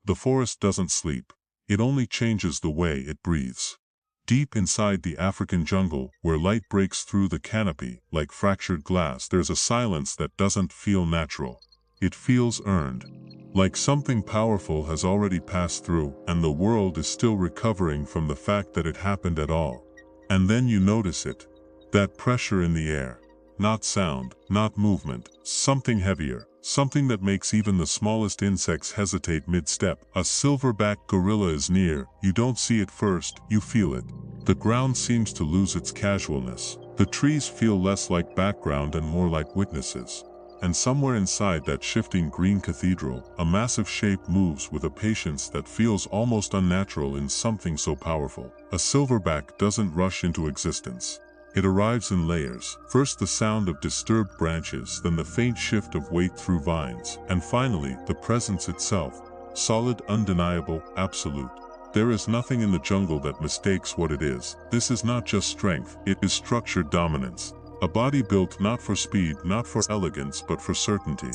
The forest doesn't sleep. It only changes the way it breathes. Deep inside the African jungle, where light breaks through the canopy like fractured glass, there's a silence that doesn't feel natural. It feels earned. Like something powerful has already passed through, and the world is still recovering from the fact that it happened at all. And then you notice it. That pressure in the air. Not sound, not movement, something heavier. Something that makes even the smallest insects hesitate mid-step. A silverback gorilla is near. You don't see it first, you feel it. The ground seems to lose its casualness. The trees feel less like background and more like witnesses. And somewhere inside that shifting green cathedral, a massive shape moves with a patience that feels almost unnatural in something so powerful. A silverback doesn't rush into existence. It arrives in layers. First the sound of disturbed branches, then the faint shift of weight through vines, and finally, the presence itself. Solid, undeniable, absolute. There is nothing in the jungle that mistakes what it is. This is not just strength, it is structured dominance. A body built not for speed, not for elegance, but for certainty.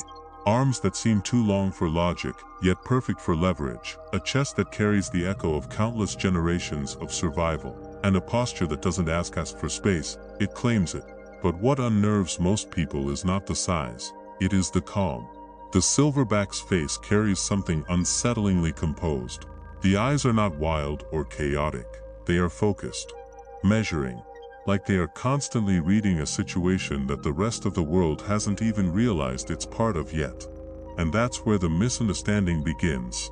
Arms that seem too long for logic, yet perfect for leverage. A chest that carries the echo of countless generations of survival. And a posture that doesn't ask for space, it claims it. But what unnerves most people is not the size, it is the calm. The silverback's face carries something unsettlingly composed. The eyes are not wild or chaotic, they are focused, measuring, like they are constantly reading a situation that the rest of the world hasn't even realized it's part of yet. And that's where the misunderstanding begins.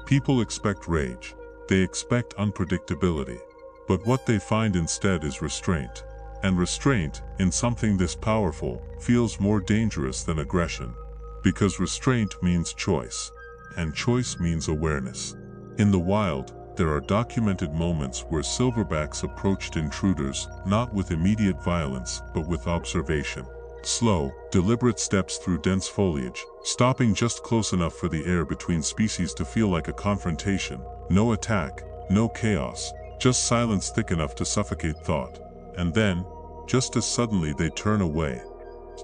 People expect rage, they expect unpredictability. But what they find instead is restraint. And restraint, in something this powerful, feels more dangerous than aggression. Because restraint means choice. And choice means awareness. In the wild, there are documented moments where silverbacks approached intruders, not with immediate violence, but with observation. Slow, deliberate steps through dense foliage, stopping just close enough for the air between species to feel like a confrontation. No attack, no chaos. Just silence thick enough to suffocate thought. And then, just as suddenly they turn away.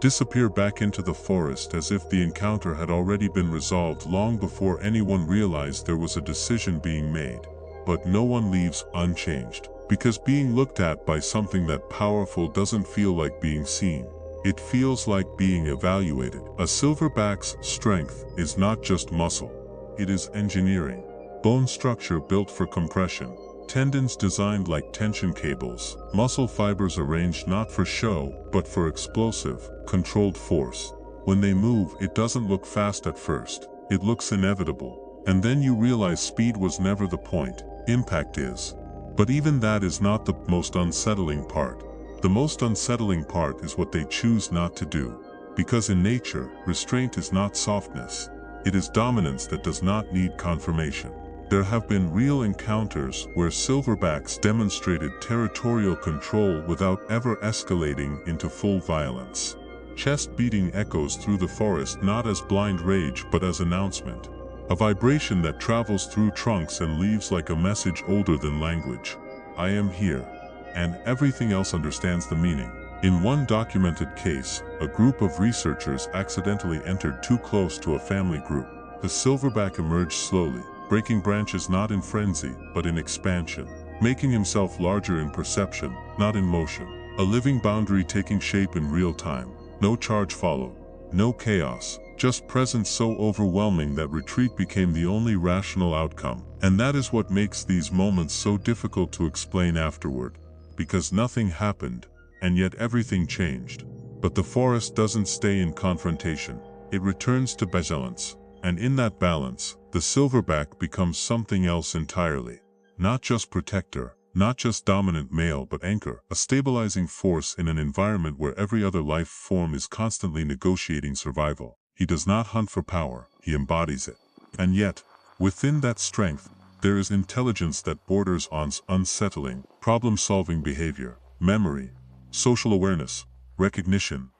Disappear back into the forest as if the encounter had already been resolved long before anyone realized there was a decision being made. But no one leaves unchanged. Because being looked at by something that powerful doesn't feel like being seen. It feels like being evaluated. A silverback's strength is not just muscle. It is engineering. Bone structure built for compression. Tendons designed like tension cables, muscle fibers arranged not for show, but for explosive, controlled force. When they move, it doesn't look fast at first, it looks inevitable. And then you realize speed was never the point, impact is. But even that is not the most unsettling part. The most unsettling part is what they choose not to do. Because in nature, restraint is not softness. It is dominance that does not need confirmation. There have been real encounters where silverbacks demonstrated territorial control without ever escalating into full violence. Chest beating echoes through the forest not as blind rage but as announcement. A vibration that travels through trunks and leaves like a message older than language. I am here. And everything else understands the meaning. In one documented case, a group of researchers accidentally entered too close to a family group. The silverback emerged slowly, breaking branches not in frenzy, but in expansion, making himself larger in perception, not in motion. A living boundary taking shape in real time. No charge followed, no chaos, just presence so overwhelming that retreat became the only rational outcome. And that is what makes these moments so difficult to explain afterward. Because nothing happened, and yet everything changed. But the forest doesn't stay in confrontation. It returns to balance. And in that balance, the silverback becomes something else entirely. Not just protector, not just dominant male, but anchor, a stabilizing force in an environment where every other life form is constantly negotiating survival. He does not hunt for power, he embodies it. And yet, within that strength, there is intelligence that borders on unsettling, problem-solving behavior, memory, social awareness, recognition.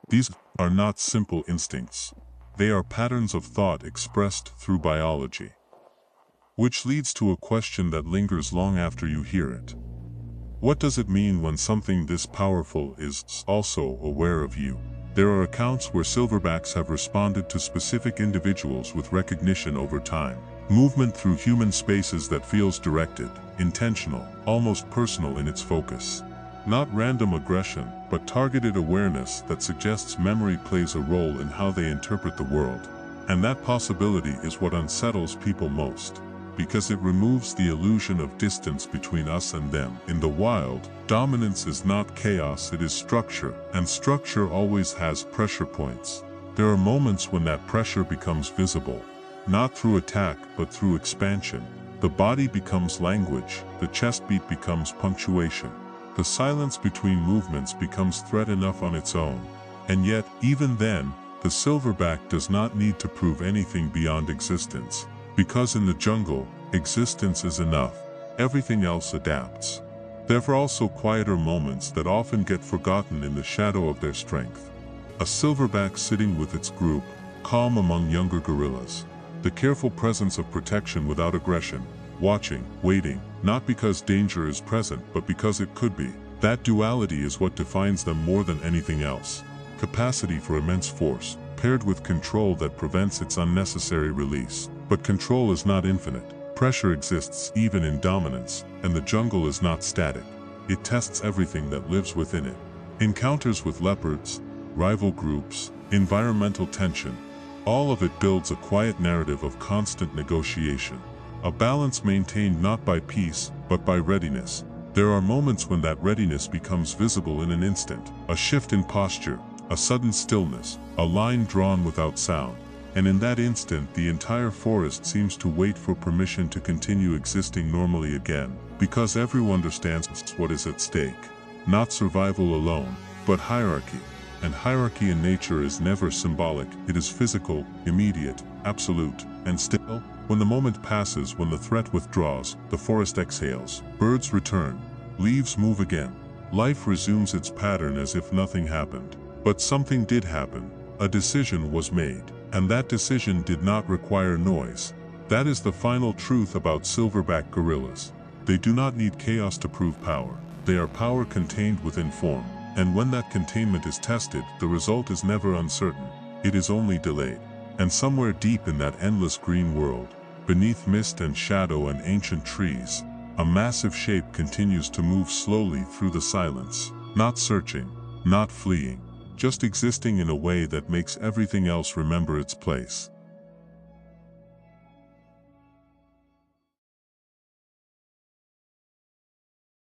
These are not simple instincts. They are patterns of thought expressed through biology. Which leads to a question that lingers long after you hear it. What does it mean when something this powerful is also aware of you? There are accounts where silverbacks have responded to specific individuals with recognition over time. Movement through human spaces that feels directed, intentional, almost personal in its focus. Not random aggression, but targeted awareness that suggests memory plays a role in how they interpret the world. And that possibility is what unsettles people most, because it removes the illusion of distance between us and them. In the wild, dominance is not chaos, it is structure, and structure always has pressure points. There are moments when that pressure becomes visible, not through attack but through expansion. The body becomes language, the chest beat becomes punctuation. The silence between movements becomes threat enough on its own. And yet, even then, the silverback does not need to prove anything beyond existence. Because in the jungle, existence is enough. Everything else adapts. There are also quieter moments that often get forgotten in the shadow of their strength. A silverback sitting with its group, calm among younger gorillas. The careful presence of protection without aggression, watching, waiting, not because danger is present but because it could be. That duality is what defines them more than anything else. Capacity for immense force, paired with control that prevents its unnecessary release. But control is not infinite. Pressure exists even in dominance, and the jungle is not static. It tests everything that lives within it. Encounters with leopards, rival groups, environmental tension, all of it builds a quiet narrative of constant negotiation. A balance maintained not by peace, but by readiness. There are moments when that readiness becomes visible in an instant. A shift in posture, a sudden stillness, a line drawn without sound. And in that instant, the entire forest seems to wait for permission to continue existing normally again. Because everyone understands what is at stake. Not survival alone, but hierarchy. And hierarchy in nature is never symbolic, it is physical, immediate, absolute, and still. When the moment passes, when the threat withdraws, the forest exhales, birds return, leaves move again. Life resumes its pattern as if nothing happened. But something did happen. A decision was made. And that decision did not require noise. That is the final truth about silverback gorillas. They do not need chaos to prove power. They are power contained within form. And when that containment is tested, the result is never uncertain. It is only delayed. And somewhere deep in that endless green world, beneath mist and shadow and ancient trees, a massive shape continues to move slowly through the silence, not searching, not fleeing, just existing in a way that makes everything else remember its place.